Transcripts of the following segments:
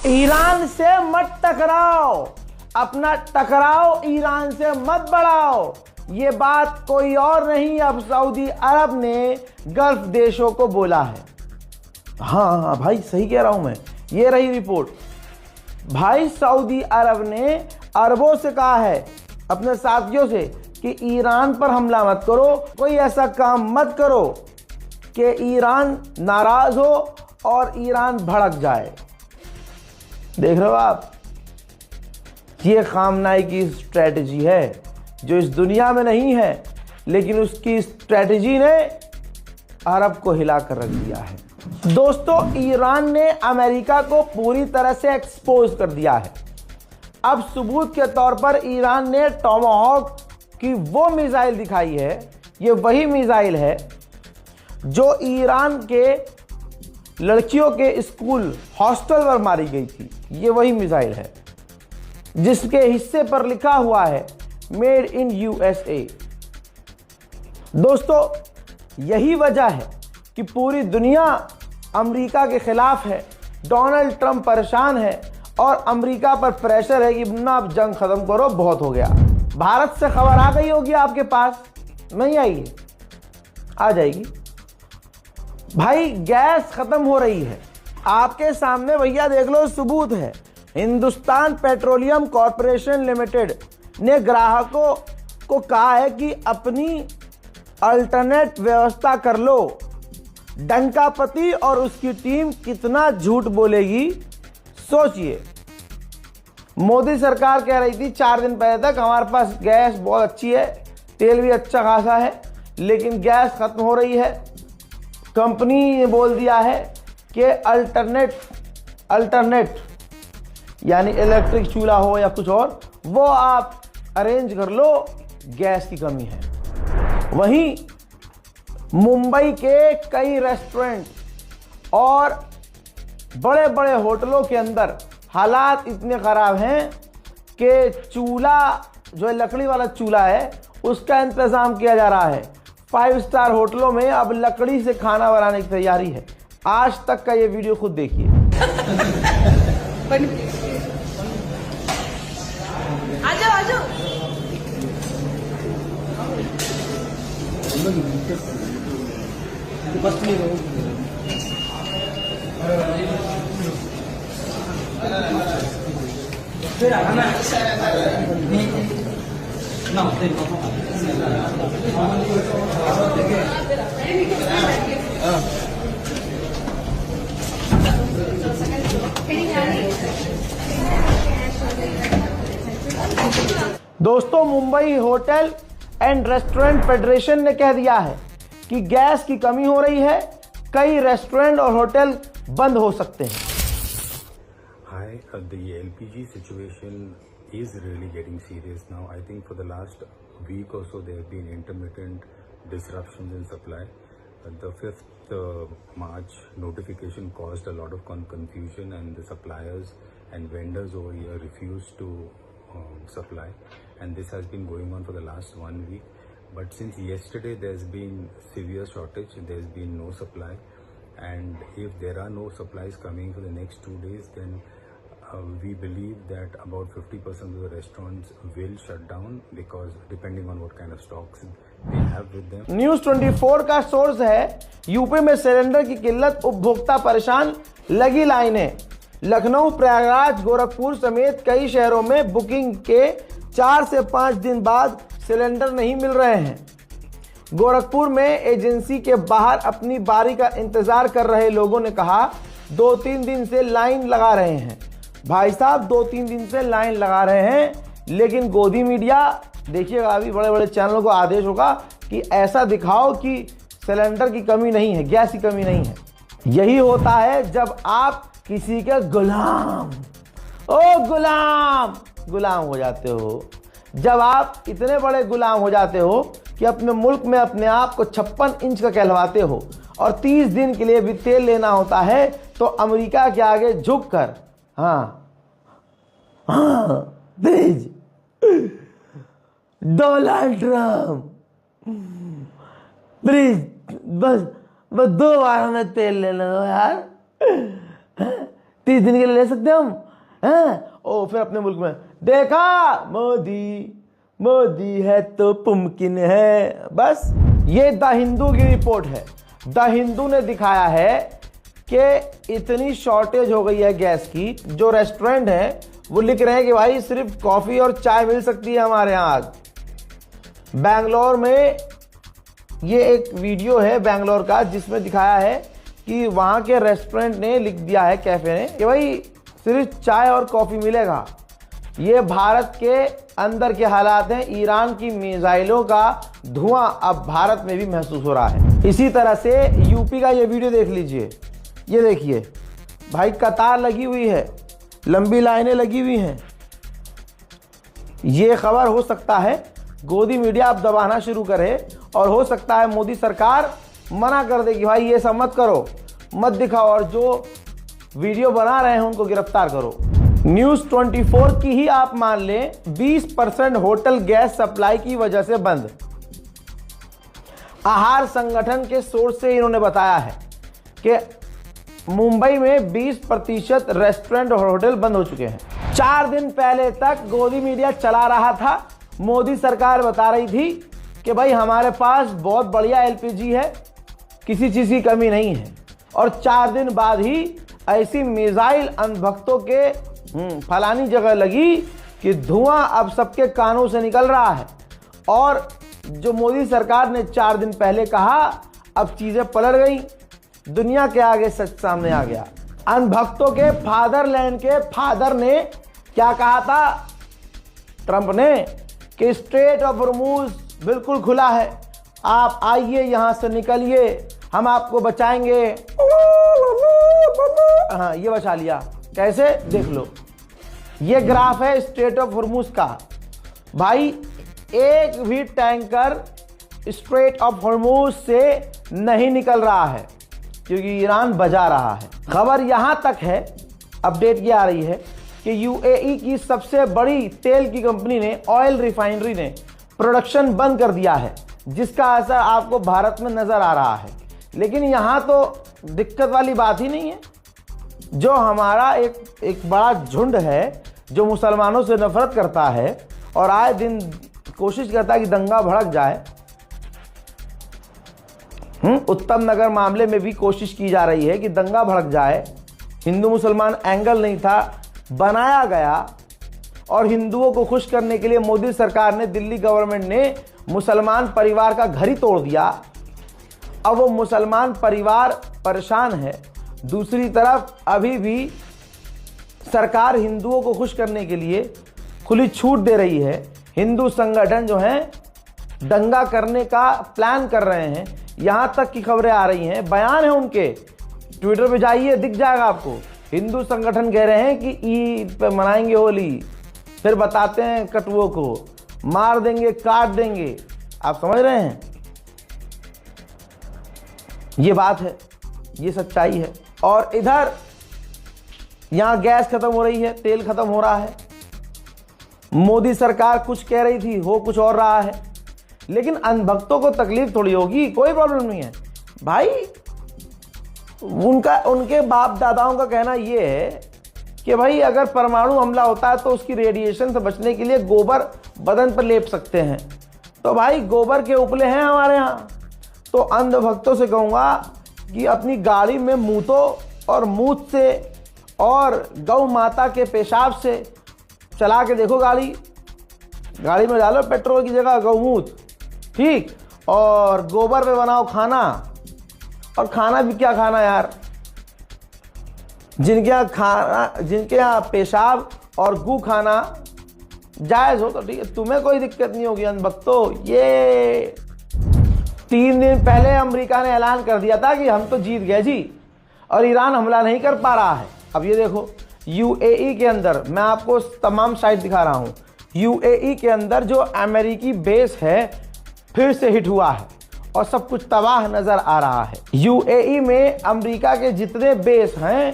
Iran से मत टकराओ, अपना टकराव ईरान से मत बढ़ाओ। ये बात कोई और नहीं, अब सऊदी अरब ने गल्फ देशों को बोला है। हाँ भाई, सही कह रहा हूं मैं। ये रही रिपोर्ट। भाई सऊदी अरब ने अरबों से कहा है, अपने साथियों से, कि ईरान पर हमला मत करो, कोई ऐसा काम मत करो कि ईरान नाराज हो और ईरान भड़क जाए। देख रहे हो आप, ये खामनाई की स्ट्रेटजी है जो इस दुनिया में नहीं है, लेकिन उसकी स्ट्रेटजी ने अरब को हिला कर रख दिया है। दोस्तों, ईरान ने अमेरिका को पूरी तरह से एक्सपोज कर दिया है। अब सबूत के तौर पर ईरान ने टॉमाहॉक की वो मिसाइल दिखाई है, ये वही मिसाइल है जो ईरान के लड़कियों के स्कूल हॉस्टल पर मारी गई थी। ये वही मिसाइल है जिसके हिस्से पर लिखा हुआ है मेड इन यूएसए। दोस्तों, यही वजह है कि पूरी दुनिया अमेरिका के खिलाफ है। डोनाल्ड ट्रंप परेशान है और अमेरिका पर प्रेशर है कि ना, अब जंग खत्म करो, बहुत हो गया। भारत से खबर आ गई होगी आपके पास, नहीं आई? आ जाएगी। भाई गैस खत्म हो रही है, आपके सामने भैया देख लो, सबूत है। हिंदुस्तान पेट्रोलियम कॉर्पोरेशन लिमिटेड ने ग्राहकों को कहा है कि अपनी अल्टरनेट व्यवस्था कर लो। डंकापति और उसकी टीम कितना झूठ बोलेगी, सोचिए। मोदी सरकार कह रही थी 4 दिन पहले तक हमारे पास गैस बहुत अच्छी है, तेल भी अच्छा खासा है, लेकिन गैस खत्म हो रही है। कंपनी ने बोल दिया है कि अल्टरनेट यानी इलेक्ट्रिक चूल्हा हो या कुछ और, वो आप अरेंज कर लो, गैस की कमी है। वहीं मुंबई के कई रेस्टोरेंट और बड़े बड़े होटलों के अंदर हालात इतने खराब हैं कि चूल्हा, जो लकड़ी वाला चूल्हा है, उसका इंतजाम किया जा रहा है। 5 स्टार होटलों में अब लकड़ी से खाना बनाने की तैयारी है। आज तक का ये वीडियो खुद देखिए। आजो दोस्तों, Mumbai hotel and restaurant federation ने कह दिया है कि गैस की कमी हो रही है, कई रेस्टोरेंट और होटल बंद हो सकते हैं। Hi, the LPG situation is really getting serious now. I think for the last week or so there have been intermittent disruptions in supply. The 5th March notification caused a lot of confusion, and the suppliers and vendors over here refused to supply, and this has been going on for the last 1 week. But since yesterday there's been severe shortage, there's been no supply, and if there are no supplies coming for the next 2 days, then we believe that about 50% of the restaurants will shut down, because depending on what kind of stocks they have with them. News 24 का source है, UP में cylinder की किल्लत, उपभोक्ता परेशान, लगी लाइनें। लखनऊ, प्रयागराज, गोरखपुर समेत कई शहरों में बुकिंग के 4 से 5 दिन बाद सिलेंडर नहीं मिल रहे हैं। गोरखपुर में एजेंसी के बाहर अपनी बारी का इंतजार कर रहे लोगों ने कहा 2-3 दिन से लाइन लगा रहे हैं। भाई साहब, 2-3 दिन से लाइन लगा रहे हैं, लेकिन गोदी मीडिया, देखिएगा अभी बड़े बड़े चैनलों को आदेश होगा कि ऐसा दिखाओ कि सिलेंडर की कमी नहीं है, गैस की कमी नहीं है। यही होता है जब आप किसी के गुलाम गुलाम हो जाते हो। जब आप इतने बड़े गुलाम हो जाते हो कि अपने मुल्क में अपने आप को 56 इंच का कहलवाते हो और 30 दिन के लिए भी तेल लेना होता है, तो अमेरिका के आगे झुक कर प्लीज डोनाल्ड ट्रम्प प्लीज बस 2 बार हमें तेल लेने दो यार, 30 दिन के लिए ले सकते हम हैं? ओ फिर अपने मुल्क में देखा मोदी मोदी है तो मुमकिन है। बस ये द हिंदू की रिपोर्ट है। द हिंदू ने दिखाया है कि इतनी शॉर्टेज हो गई है गैस की, जो रेस्टोरेंट है वो लिख रहे हैं कि भाई सिर्फ कॉफी और चाय मिल सकती है हमारे यहाँ आज। बैंगलोर में ये एक वीडियो है बैंगलोर का, जिसमें दिखाया है कि वहाँ के रेस्टोरेंट ने लिख दिया है, कैफे ने, कि भाई सिर्फ चाय और कॉफी मिलेगा। ये भारत के अंदर के हालात हैं। ईरान की मिसाइलों का धुआं अब भारत में भी महसूस हो रहा है। इसी तरह से यूपी का ये वीडियो देख लीजिए। ये देखिए भाई, कतार लगी हुई है, लंबी लाइनें लगी हुई हैं। ये खबर हो सकता है गोदी मीडिया अब दबाना शुरू करे, और हो सकता है मोदी सरकार मना कर दे कि भाई ये सब मत करो, मत दिखाओ, और जो वीडियो बना रहे हैं उनको गिरफ्तार करो। न्यूज़ 24 की ही आप मान लें, 20% होटल गैस सप्लाई की वजह से बंद। आहार संगठन के सोर्स से इन्होंने बताया है कि मुंबई में 20% रेस्टोरेंट और होटल बंद हो चुके हैं। 4 दिन पहले तक गोदी मीडिया चला रहा था, मोदी सरकार बता रही थी कि भाई हमारे पास बहुत बढ़िया एलपीजी है, किसी चीज की कमी नहीं है, और 4 दिन बाद ही ऐसी मिसाइल अंधभक्तों के फलानी जगह लगी कि धुआं अब सबके कानों से निकल रहा है। और जो मोदी सरकार ने 4 दिन पहले कहा, अब चीजें पलट गई, दुनिया के आगे सच सामने आ गया। अंधभक्तों के फादरलैंड के फादर ने क्या कहा था, ट्रंप ने, कि स्ट्रेट ऑफ हॉर्मूज बिल्कुल खुला है, आप आइए यहां से निकलिए, हम आपको बचाएंगे। हाँ, ये बचा लिया। कैसे, देख लो, ये ग्राफ है स्ट्रेट ऑफ हॉर्मूज का। भाई एक भी टैंकर स्ट्रेट ऑफ हॉर्मूज से नहीं निकल रहा है, क्योंकि ईरान बजा रहा है। खबर यहां तक है, अपडेट ये आ रही है कि यूएई की सबसे बड़ी तेल की कंपनी ने, ऑयल रिफाइनरी ने प्रोडक्शन बंद कर दिया है, जिसका असर आपको भारत में नजर आ रहा है। लेकिन यहां तो दिक्कत वाली बात ही नहीं है। जो हमारा एक बड़ा झुंड है जो मुसलमानों से नफरत करता है और आए दिन कोशिश करता है कि दंगा भड़क जाए, उत्तम नगर मामले में भी कोशिश की जा रही है कि दंगा भड़क जाए। हिंदू मुसलमान एंगल नहीं था, बनाया गया, और हिंदुओं को खुश करने के लिए मोदी सरकार ने, दिल्ली गवर्नमेंट ने मुसलमान परिवार का घर ही तोड़ दिया। अब वो मुसलमान परिवार परेशान है। दूसरी तरफ अभी भी सरकार हिंदुओं को खुश करने के लिए खुली छूट दे रही है। हिंदू संगठन जो हैं दंगा करने का प्लान कर रहे हैं, यहां तक की खबरें आ रही हैं, बयान है उनके, ट्विटर पे जाइए दिख जाएगा आपको। हिंदू संगठन कह रहे हैं कि ईद पे मनाएंगे होली, फिर बताते हैं कटुओं को मार देंगे, काट देंगे। आप समझ रहे हैं, ये बात है, ये सच्चाई है। और इधर यहां गैस खत्म हो रही है, तेल खत्म हो रहा है। मोदी सरकार कुछ कह रही थी, हो कुछ और रहा है। लेकिन अंधभक्तों को तकलीफ थोड़ी होगी, कोई प्रॉब्लम नहीं है भाई। उनके बाप दादाओं का कहना यह है कि भाई अगर परमाणु हमला होता है तो उसकी रेडिएशन से बचने के लिए गोबर बदन पर लेप सकते हैं। तो भाई गोबर के उपले हैं हमारे यहाँ। तो अंधभक्तों से कहूँगा कि अपनी गाड़ी में मूतो, और मूत से और गौ माता के पेशाब से चला के देखो गाड़ी में डालो पेट्रोल की जगह गौमूत, ठीक, और गोबर पे बनाओ खाना। और खाना भी क्या खाना यार, जिनके यहाँ पेशाब और गू खाना जायज हो तो ठीक है, तुम्हें कोई दिक्कत नहीं होगी अंधभक्तों। ये 3 दिन पहले अमेरिका ने ऐलान कर दिया था कि हम तो जीत गए जी, और ईरान हमला नहीं कर पा रहा है। अब ये देखो, यूएई के अंदर, मैं आपको तमाम साइट दिखा रहा हूं, यूएई के अंदर जो अमेरिकी बेस है फिर से हिट हुआ है और सब कुछ तबाह नजर आ रहा है। यूएई में अमेरिका के जितने बेस हैं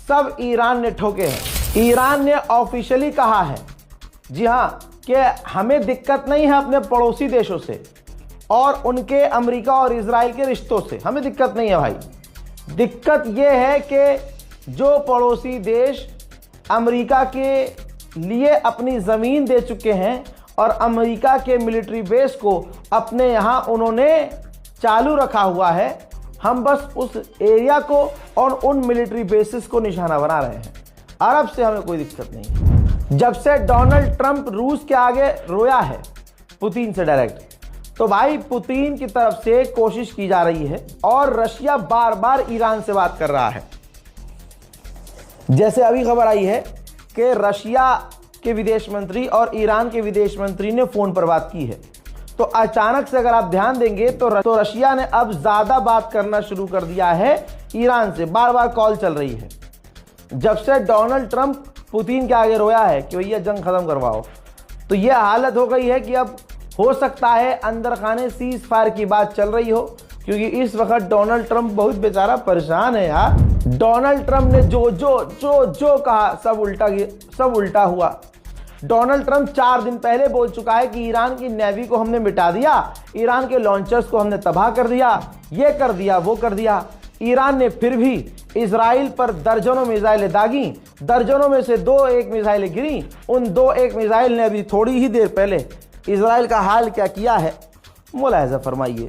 सब ईरान ने ठोके हैं। ईरान ने ऑफिशियली कहा है, जी हां, कि हमें दिक्कत नहीं है अपने पड़ोसी देशों से और उनके अमेरिका और इजराइल के रिश्तों से, हमें दिक्कत नहीं है भाई। दिक्कत यह है कि जो पड़ोसी देश अमेरिका के लिए अपनी ज़मीन दे चुके हैं और अमेरिका के मिलिट्री बेस को अपने यहाँ उन्होंने चालू रखा हुआ है, हम बस उस एरिया को और उन मिलिट्री बेसिस को निशाना बना रहे हैं। अरब से हमें कोई दिक्कत नहीं है। जब से डोनाल्ड ट्रंप रूस के आगे रोया है पुतिन से डायरेक्ट, तो भाई पुतिन की तरफ से कोशिश की जा रही है और रशिया बार बार ईरान से बात कर रहा है। जैसे अभी खबर आई है कि रशिया के विदेश मंत्री और ईरान के विदेश मंत्री ने फोन पर बात की है। तो अचानक से अगर आप ध्यान देंगे तो रशिया ने अब ज्यादा बात करना शुरू कर दिया है ईरान से, बार बार कॉल चल रही है। जब से डोनाल्ड ट्रंप पुतिन के आगे रोया है कि भैया जंग खत्म करवाओ, तो यह हालत हो गई है कि अब हो सकता है अंदर खाने सीज फायर की बात चल रही हो, क्योंकि इस वक्त डोनाल्ड ट्रंप बहुत बेचारा परेशान है यार। डोनाल्ड ट्रंप ने जो जो जो जो कहा सब उल्टा हुआ। डोनाल्ड ट्रंप 4 दिन पहले बोल चुका है कि ईरान की नेवी को हमने मिटा दिया, ईरान के लॉन्चर्स को हमने तबाह कर दिया, ये कर दिया वो कर दिया। ईरान ने फिर भी इजराइल पर दर्जनों मिसाइलें दागी, दर्जनों में से 2-1 मिसाइलें गिरी। उन 2-1 मिसाइल ने अभी थोड़ी ही देर पहले इजराइल का हाल क्या किया है, मुलाहिजा फरमाइए।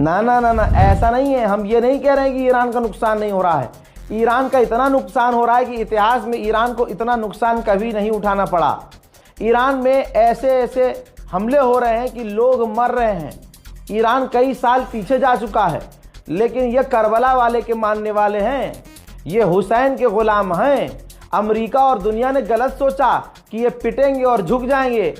ना ना ना ना, ऐसा नहीं है। हम ये नहीं कह रहे हैं कि ईरान का नुकसान नहीं हो रहा है। ईरान का इतना नुकसान हो रहा है कि इतिहास में ईरान को इतना नुकसान कभी नहीं उठाना पड़ा। ईरान में ऐसे ऐसे हमले हो रहे हैं कि लोग मर रहे हैं। ईरान कई साल पीछे जा चुका है, लेकिन ये करबला वाले के मानने वाले हैं, ये हुसैन के गुलाम हैं। अमेरिका और दुनिया ने गलत सोचा कि ये पिटेंगे और झुक जाएंगे।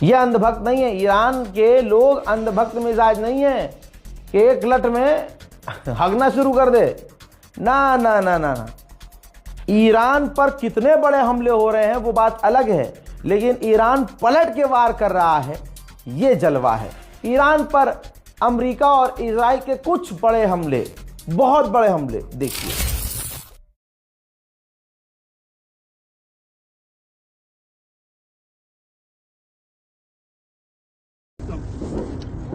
ये अंधभक्त नहीं है। ईरान के लोग अंधभक्त मिजाज नहीं है कि एक लट में हगना शुरू कर दे। ना ना ना ना ना, ईरान पर कितने बड़े हमले हो रहे हैं वो बात अलग है, लेकिन ईरान पलट के वार कर रहा है, ये जलवा है। ईरान पर अमेरिका और इजराइल के कुछ बड़े हमले, बहुत बड़े हमले देखिए।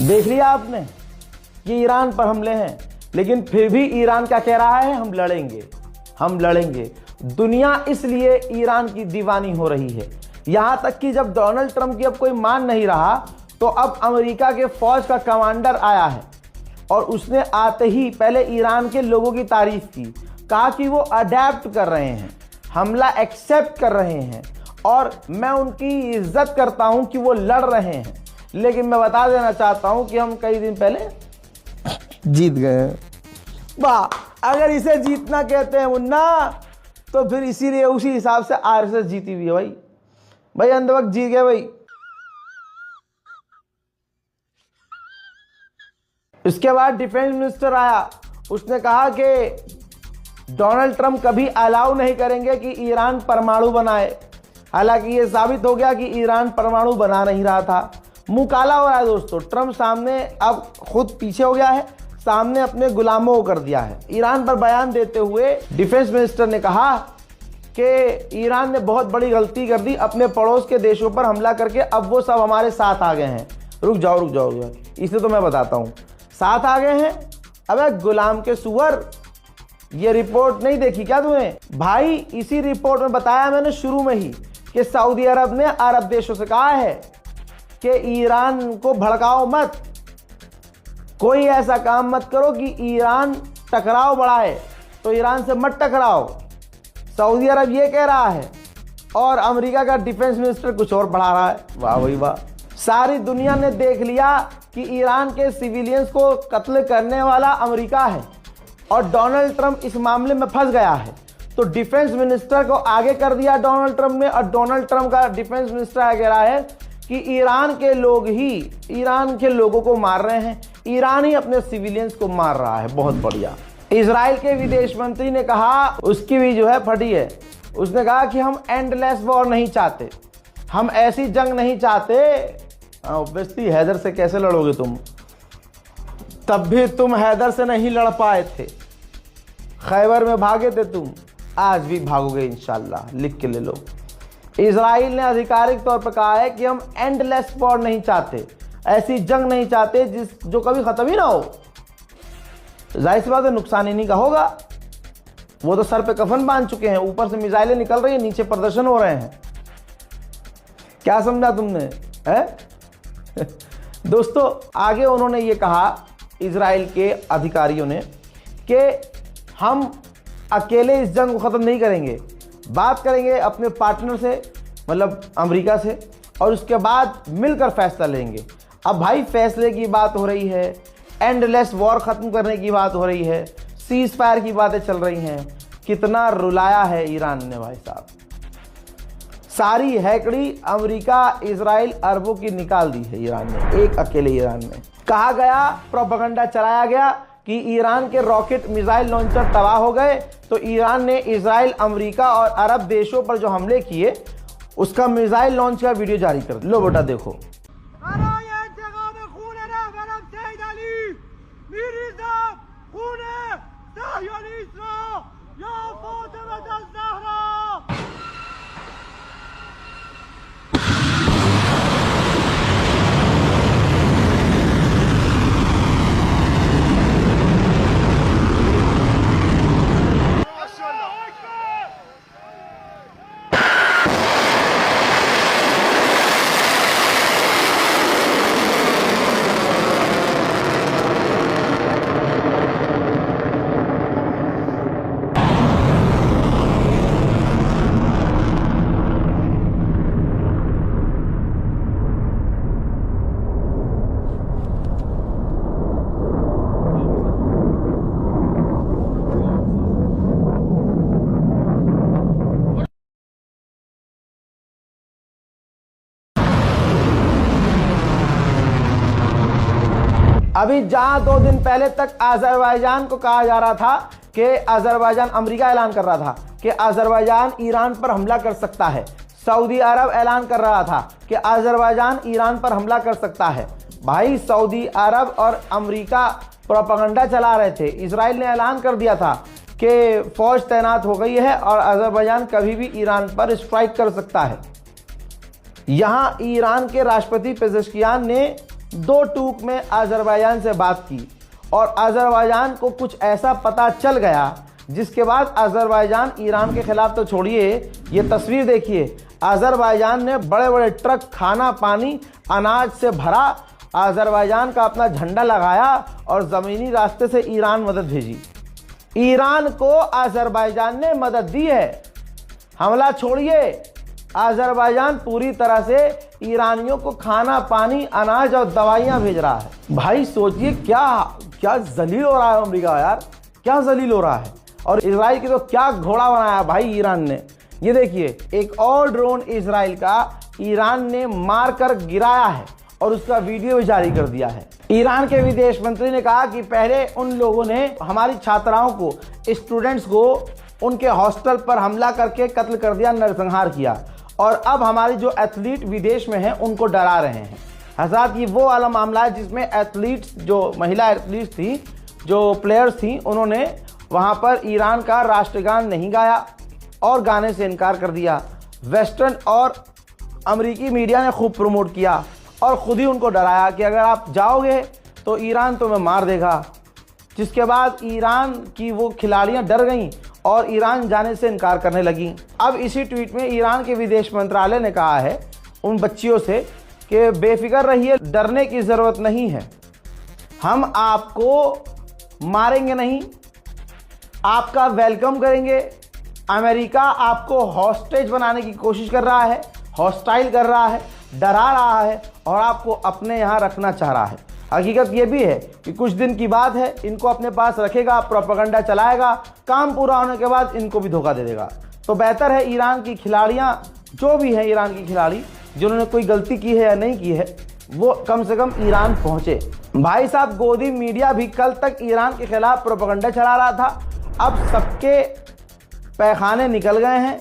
देख लिया आपने कि ईरान पर हमले हैं, लेकिन फिर भी ईरान क्या कह रहा है, हम लड़ेंगे, हम लड़ेंगे। दुनिया इसलिए ईरान की दीवानी हो रही है, यहां तक कि जब डोनाल्ड ट्रंप की अब कोई मान नहीं रहा तो अब अमेरिका के फौज का कमांडर आया है और उसने आते ही पहले ईरान के लोगों की तारीफ की, कहा कि वो अडेप्ट कर रहे हैं, हमला एक्सेप्ट कर रहे हैं और मैं उनकी इज्जत करता हूं कि वो लड़ रहे हैं। लेकिन मैं बता देना चाहता हूं कि हम कई दिन पहले जीत गए हैं। वाह, अगर इसे जीतना कहते हैं मुन्ना तो फिर इसीलिए उसी हिसाब से आरएसएस जीती हुई है भाई अंधभक्त जीत गए भाई। इसके बाद डिफेंस मिनिस्टर आया, उसने कहा कि डोनाल्ड ट्रंप कभी अलाउ नहीं करेंगे कि ईरान परमाणु बनाए। हालांकि ये साबित हो गया कि ईरान परमाणु बना नहीं रहा था। मुंह काला हो रहा है दोस्तों, ट्रंप सामने अब खुद पीछे हो गया है, सामने अपने गुलामों को कर दिया है। ईरान पर बयान देते हुए डिफेंस मिनिस्टर ने कहा कि ईरान ने बहुत बड़ी गलती कर दी, अपने पड़ोस के देशों पर हमला करके अब वो सब हमारे साथ आ गए हैं। रुक जाओ, इसे तो मैं बताता हूँ, साथ आ गए हैं। अबे गुलाम के सुअर, ये रिपोर्ट नहीं देखी क्या तूने भाई? इसी रिपोर्ट में बताया मैंने शुरू में ही कि सऊदी अरब ने अरब देशों से कहा है कि ईरान को भड़काओ मत, कोई ऐसा काम मत करो कि ईरान टकराव बढ़ाए, तो ईरान से मत टकराओ। सऊदी अरब ये कह रहा है और अमेरिका का डिफेंस मिनिस्टर कुछ और बढ़ा रहा है। वाह भाई वाह, सारी दुनिया ने देख लिया कि ईरान के सिविलियंस को कत्ल करने वाला अमेरिका है और डोनाल्ड ट्रंप इस मामले में फंस गया है। तो डिफेंस मिनिस्टर को आगे कर दिया डोनाल्ड ट्रंप ने और डोनाल्ड ट्रंप का डिफेंस मिनिस्टर कह रहा है कि ईरान के लोग ही ईरान के लोगों को मार रहे हैं, ईरान ही अपने सिविलियंस को मार रहा है। बहुत बढ़िया। इजराइल के विदेश मंत्री ने कहा, उसकी भी जो है फटी है, उसने कहा कि हम एंडलेस वॉर नहीं चाहते, हम ऐसी जंग नहीं चाहते। ऑब्वियसली हैदर से कैसे लड़ोगे तुम, तब भी तुम हैदर से नहीं लड़ पाए थे, खैबर में भागे थे तुम, आज भी भागोगे इंशाल्लाह, लिख के ले लो। इजराइल ने आधिकारिक तौर पर कहा है कि हम एंडलेस वॉर नहीं चाहते, ऐसी जंग नहीं चाहते जो कभी खत्म ही ना हो। जाहिर सी बात है नुकसान इन्हीं का होगा, वो तो सर पे कफन बांध चुके हैं, ऊपर से मिसाइलें निकल रही है, नीचे प्रदर्शन हो रहे हैं। क्या समझा तुमने है? दोस्तों आगे उन्होंने ये कहा, इजराइल के अधिकारियों ने, कि हम अकेले इस जंग को ख़त्म नहीं करेंगे, बात करेंगे अपने पार्टनर से, मतलब अमेरिका से, और उसके बाद मिलकर फैसला लेंगे। अब भाई फैसले की बात हो रही है, एंडलेस वॉर ख़त्म करने की बात हो रही है, सीज फायर की बातें चल रही हैं। कितना रुलाया है ईरान ने भाई साहब, सारी हैकड़ी अमेरिका, इजराइल, अरबों की निकाल दी है ईरान ने, एक अकेले ईरान ने। कहा गया, प्रोपेगेंडा चलाया गया कि ईरान के रॉकेट मिसाइल लॉन्चर तबाह हो गए, तो ईरान ने इजराइल, अमेरिका और अरब देशों पर जो हमले किए उसका मिसाइल लॉन्च का वीडियो जारी कर। लो बेटा देखो, अभी जहां 2 दिन पहले तक अजरबैजान को कहा जा रहा था कि अजरबैजान, अमेरिका ऐलान कर रहा था कि अजरबैजान ईरान पर हमला कर सकता है, सऊदी अरब ऐलान कर रहा था कि अजरबैजान ईरान पर हमला कर सकता है। भाई सऊदी अरब और अमेरिका प्रोपेगेंडा चला रहे थे। इजराइल ने ऐलान कर दिया था कि फौज तैनात हो गई है और अजरबैजान कभी भी ईरान पर स्ट्राइक कर सकता है। यहां ईरान के राष्ट्रपति पेजेश्कियान ने दो टूक में अजरबैजान से बात की और अजरबैजान को कुछ ऐसा पता चल गया जिसके बाद अजरबैजान ईरान के खिलाफ तो छोड़िए, ये तस्वीर देखिए, अजरबैजान ने बड़े बड़े ट्रक खाना पानी अनाज से भरा अजरबैजान का अपना झंडा लगाया और ज़मीनी रास्ते से ईरान मदद भेजी। ईरान को अजरबैजान ने मदद दी है। हमला छोड़िए, अजरबैजान पूरी तरह से ईरानियों को खाना पानी अनाज और दवाइयाँ भेज रहा है। भाई सोचिए क्या जलील हो रहा है अमेरिका यार, क्या जलील हो रहा है। और इजराइल की तो क्या घोड़ा बनाया भाई ईरान ने। ये देखिए, एक और ड्रोन इजराइल का ईरान ने मार कर गिराया है और उसका वीडियो भी जारी कर दिया है। ईरान के विदेश मंत्री ने कहा कि पहले उन लोगों ने हमारी छात्राओं को, स्टूडेंट्स को उनके हॉस्टल पर हमला करके कत्ल कर दिया, नरसंहार किया, और अब हमारी जो एथलीट विदेश में हैं उनको डरा रहे हैं। हज़रात, ये वो वाला मामला है जिसमें एथलीट्स, जो महिला एथलीट्स थी, जो प्लेयर्स थी, उन्होंने वहाँ पर ईरान का राष्ट्रगान नहीं गाया और गाने से इनकार कर दिया। वेस्टर्न और अमेरिकी मीडिया ने खूब प्रमोट किया और ख़ुद ही उनको डराया कि अगर आप जाओगे तो ईरान तुम्हें मार देगा, जिसके बाद ईरान की वो खिलाड़ियाँ डर गईं और ईरान जाने से इनकार करने लगी। अब इसी ट्वीट में ईरान के विदेश मंत्रालय ने कहा है उन बच्चियों से कि बेफिक्र रहिए, डरने की ज़रूरत नहीं है, हम आपको मारेंगे नहीं, आपका वेलकम करेंगे। अमेरिका आपको हॉस्टेज बनाने की कोशिश कर रहा है, हॉस्टाइल कर रहा है, डरा रहा है और आपको अपने यहाँ रखना चाह रहा है। हकीकत ये भी है कि कुछ दिन की बात है, इनको अपने पास रखेगा, प्रोपेगेंडा चलाएगा, काम पूरा होने के बाद इनको भी धोखा दे देगा। तो बेहतर है ईरान की खिलाड़ियाँ, जो भी हैं ईरान की खिलाड़ी, जिन्होंने कोई गलती की है या नहीं की है, वो कम से कम ईरान पहुँचे। भाई साहब, गोदी मीडिया भी कल तक ईरान के खिलाफ प्रोपेगेंडा चला रहा था, अब सबके पैखाने निकल गए हैं।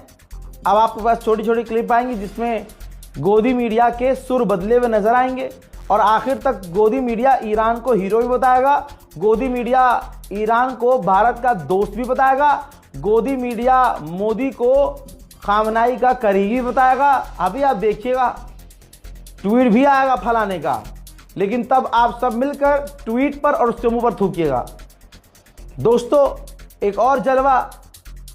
अब आपके पास छोटी छोटी क्लिप आएंगी जिसमें गोदी मीडिया के सुर बदले हुए नजर आएंगे और आखिर तक गोदी मीडिया ईरान को हीरो भी बताएगा, गोदी मीडिया ईरान को भारत का दोस्त भी बताएगा, गोदी मीडिया मोदी को खामनाई का करीबी बताएगा। अभी आप देखिएगा, ट्वीट भी आएगा फलाने का, लेकिन तब आप सब मिलकर ट्वीट पर और उसके मुंह पर थूकिएगा। दोस्तों, एक और जलवा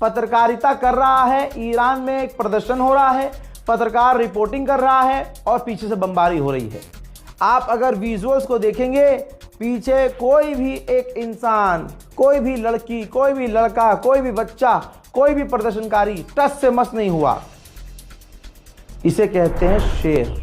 पत्रकारिता कर रहा है। ईरान में एक प्रदर्शन हो रहा है, पत्रकार रिपोर्टिंग कर रहा है और पीछे से बमबारी हो रही है। आप अगर विजुअल्स को देखेंगे, पीछे कोई भी एक इंसान, कोई भी लड़की, कोई भी लड़का, कोई भी बच्चा, कोई भी प्रदर्शनकारी टस से मस नहीं हुआ। इसे कहते हैं शेर।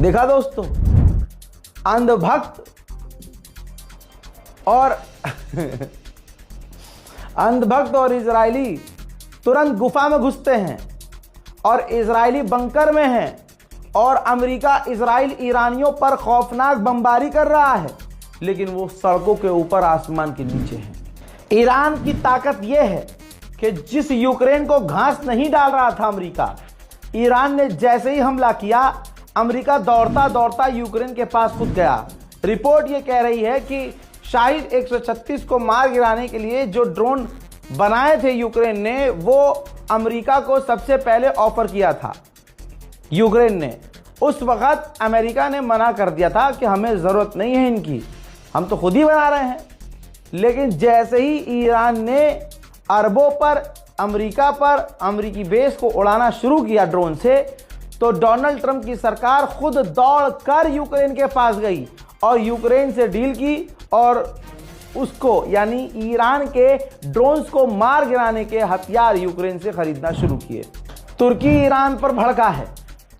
देखा दोस्तों, अंधभक्त और इजरायली तुरंत गुफा में घुसते हैं और इजरायली बंकर में हैं और अमेरिका इजराइल ईरानियों पर खौफनाक बमबारी कर रहा है, लेकिन वो सड़कों के ऊपर आसमान के नीचे हैं। ईरान की ताकत यह है कि जिस यूक्रेन को घास नहीं डाल रहा था अमेरिका, ईरान ने जैसे ही हमला किया, अमेरिका दौड़ता दौड़ता यूक्रेन के पास कूद गया। रिपोर्ट ये कह रही है कि शाहिद 136 को मार गिराने के लिए जो ड्रोन बनाए थे यूक्रेन ने, वो अमेरिका को सबसे पहले ऑफर किया था यूक्रेन ने। उस वक्त अमेरिका ने मना कर दिया था कि हमें ज़रूरत नहीं है इनकी, हम तो खुद ही बना रहे हैं। लेकिन जैसे ही ईरान ने अरबों पर अमेरिका पर अमेरिकी बेस को उड़ाना शुरू किया ड्रोन से, तो डोनाल्ड ट्रंप की सरकार खुद दौड़कर यूक्रेन के पास गई और यूक्रेन से डील की और उसको यानी ईरान के ड्रोन्स को मार गिराने के हथियार यूक्रेन से खरीदना शुरू किए। तुर्की ईरान पर भड़का है।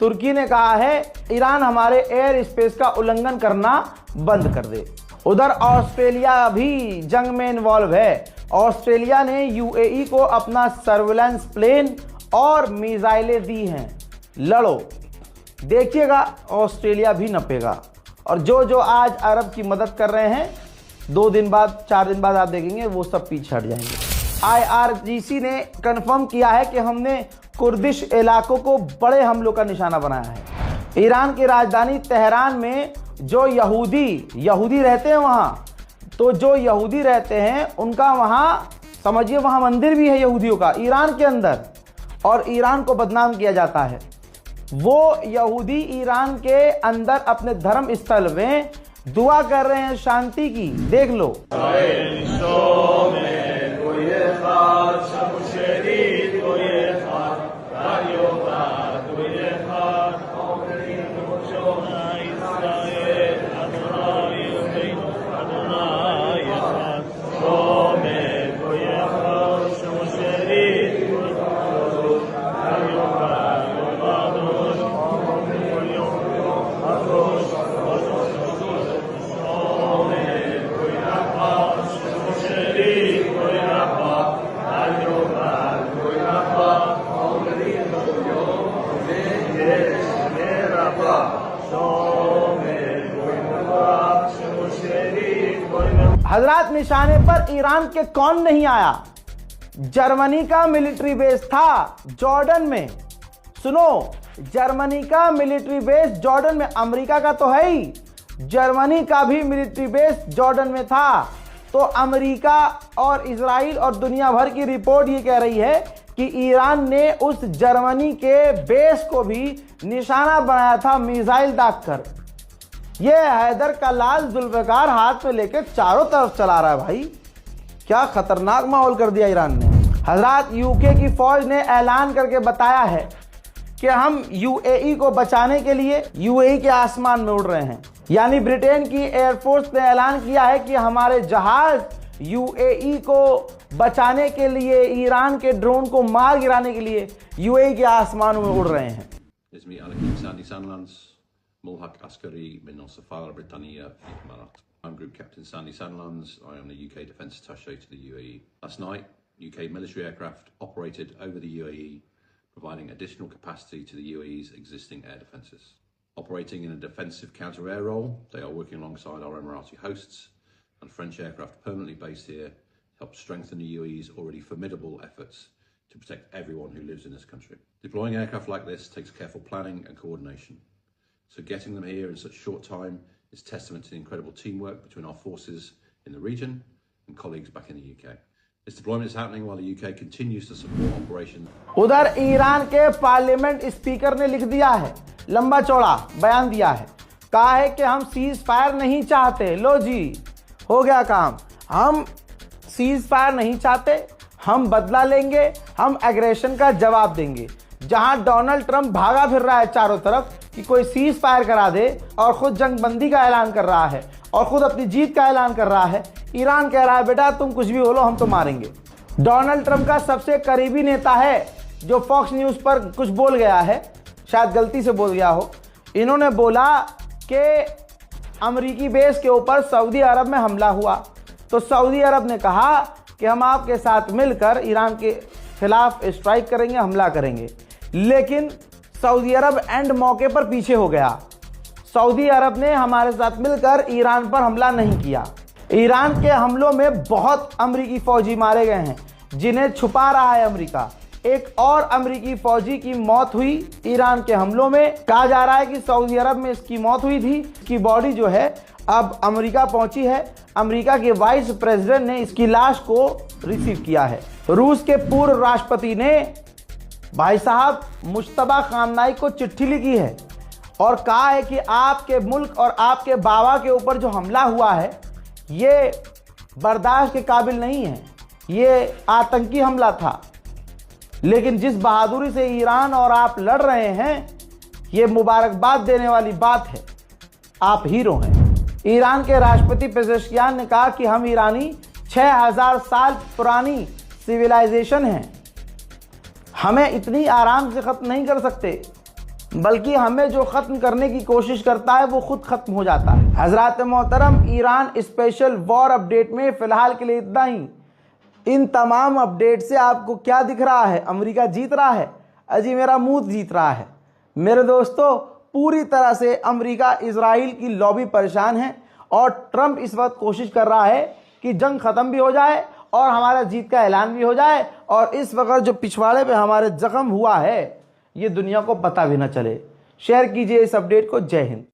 तुर्की ने कहा है ईरान हमारे एयर स्पेस का उल्लंघन करना बंद कर दे। उधर ऑस्ट्रेलिया भी जंग में इन्वॉल्व है। ऑस्ट्रेलिया ने यूएई को अपना सर्विलांस प्लेन और मिसाइलें दी हैं, लड़ो। देखिएगा ऑस्ट्रेलिया भी नपेगा। और जो आज अरब की मदद कर रहे हैं 2 दिन बाद 4 दिन बाद आप देखेंगे वो सब पीछे हट जाएंगे। IRGC ने कंफर्म किया है कि हमने कुर्दिश इलाकों को बड़े हमलों का निशाना बनाया है। ईरान की राजधानी तेहरान में जो यहूदी रहते हैं वहां, तो जो यहूदी रहते हैं उनका वहां समझिए वहां मंदिर भी है यहूदियों का ईरान के अंदर, और ईरान को बदनाम किया जाता है। वो यहूदी ईरान के अंदर अपने धर्म स्थल में दुआ कर रहे हैं शांति की। देख लो। हजरात, निशाने पर ईरान के कौन नहीं आया? जर्मनी का मिलिट्री बेस था जॉर्डन में। सुनो, जर्मनी का मिलिट्री बेस जॉर्डन में, अमेरिका का तो है ही, जर्मनी का भी मिलिट्री बेस जॉर्डन में था। तो अमेरिका और इजराइल और दुनिया भर की रिपोर्ट ये कह रही है कि ईरान ने उस जर्मनी के बेस को भी निशाना बनाया था मिसाइल दागकर। ये हैदर का लाल जुल्फकार हाथ में लेकर चारों तरफ चला रहा है। भाई क्या खतरनाक माहौल कर दिया ईरान ने। हजरात, यूके की फौज ने ऐलान करके बताया है कि हम यूएई को बचाने के लिए यूएई के आसमान में उड़ रहे हैं। यानी ब्रिटेन की एयरफोर्स ने ऐलान किया है कि हमारे जहाज यूएई को बचाने के लिए, ईरान के ड्रोन को मार गिराने के लिए यूएई के आसमान में उड़ रहे हैं। Mulhaq Askari min Safara Britannia Imarat. I'm Group Captain Sandy Sanlands. I am the UK Defence Attaché to the UAE. Last night, UK military aircraft operated over the UAE, providing additional capacity to the UAE's existing air defences. Operating in a defensive counter-air role, they are working alongside our Emirati hosts and French aircraft permanently based here to help strengthen the UAE's already formidable efforts to protect everyone who lives in this country. Deploying aircraft like this takes careful planning and coordination. So getting them here in such short time is testament to the incredible teamwork between our forces in the region and colleagues back in the UK. This deployment is happening while the UK continues to support operations. उधर Iran के parliament speaker ने लिख दिया है, लंबा चौड़ा बयान दिया है, कहा है कि हम सीज फायर नहीं चाहते। लो जी, हो गया काम। हम सीज फायर नहीं चाहते, हम बदला लेंगे, हम एग्रेशन का जवाब देंगे। जहां डोनाल्ड ट्रंप भागा फिर रहा है चारों तरफ कि कोई सीज फायर करा दे और खुद जंगबंदी का ऐलान कर रहा है और खुद अपनी जीत का ऐलान कर रहा है, ईरान कह रहा है बेटा तुम कुछ भी बोलो हम तो मारेंगे। डोनाल्ड ट्रंप का सबसे करीबी नेता है जो फॉक्स न्यूज पर कुछ बोल गया है, शायद गलती से बोल गया हो। इन्होंने बोला कि अमेरिकी बेस के ऊपर सऊदी अरब में हमला हुआ, तो सऊदी अरब ने कहा कि हम आपके साथ मिलकर ईरान के खिलाफ स्ट्राइक करेंगे, हमला करेंगे। लेकिन सऊदी अरब एंड मौके पर पीछे हो गया। सऊदी अरब ने हमारे साथ मिलकर ईरान पर हमला नहीं किया। ईरान के हमलों में बहुत अमेरिकी फौजी मारे गए हैं जिन्हें छुपा रहा है अमेरिका। एक और अमेरिकी फौजी की मौत हुई ईरान के हमलों में। कहा जा रहा है कि सऊदी अरब में इसकी मौत हुई थी। इसकी बॉडी जो है अब अमेरिका पहुंची है। अमेरिका के वाइस प्रेसिडेंट ने इसकी लाश को रिसीव किया है। रूस के पूर्व राष्ट्रपति ने भाई साहब मुश्तबा खामनाई को चिट्ठी लिखी है और कहा है कि आपके मुल्क और आपके बाबा के ऊपर जो हमला हुआ है ये बर्दाश्त के काबिल नहीं है, ये आतंकी हमला था। लेकिन जिस बहादुरी से ईरान और आप लड़ रहे हैं ये मुबारकबाद देने वाली बात है, आप हीरो हैं। ईरान के राष्ट्रपति पेजेश्कियान ने कहा कि हम ईरानी 6000 साल पुरानी सिविलाइजेशन हैं, हमें इतनी आराम से ख़त्म नहीं कर सकते, बल्कि हमें जो ख़त्म करने की कोशिश करता है वो खुद ख़त्म हो जाता है। हज़रात मोहतरम, ईरान स्पेशल वॉर अपडेट में फ़िलहाल के लिए इतना ही। इन तमाम अपडेट से आपको क्या दिख रहा है? अमेरिका जीत रहा है? अजी मेरा मुंह जीत रहा है। मेरे दोस्तों, पूरी तरह से अमेरिका इजराइल की लॉबी परेशान है और ट्रंप इस वक्त कोशिश कर रहा है कि जंग ख़त्म भी हो जाए और हमारा जीत का ऐलान भी हो जाए और इस वक्त जो पिछवाड़े पे हमारे जख्म हुआ है ये दुनिया को पता भी ना चले। शेयर कीजिए इस अपडेट को। जय हिंद।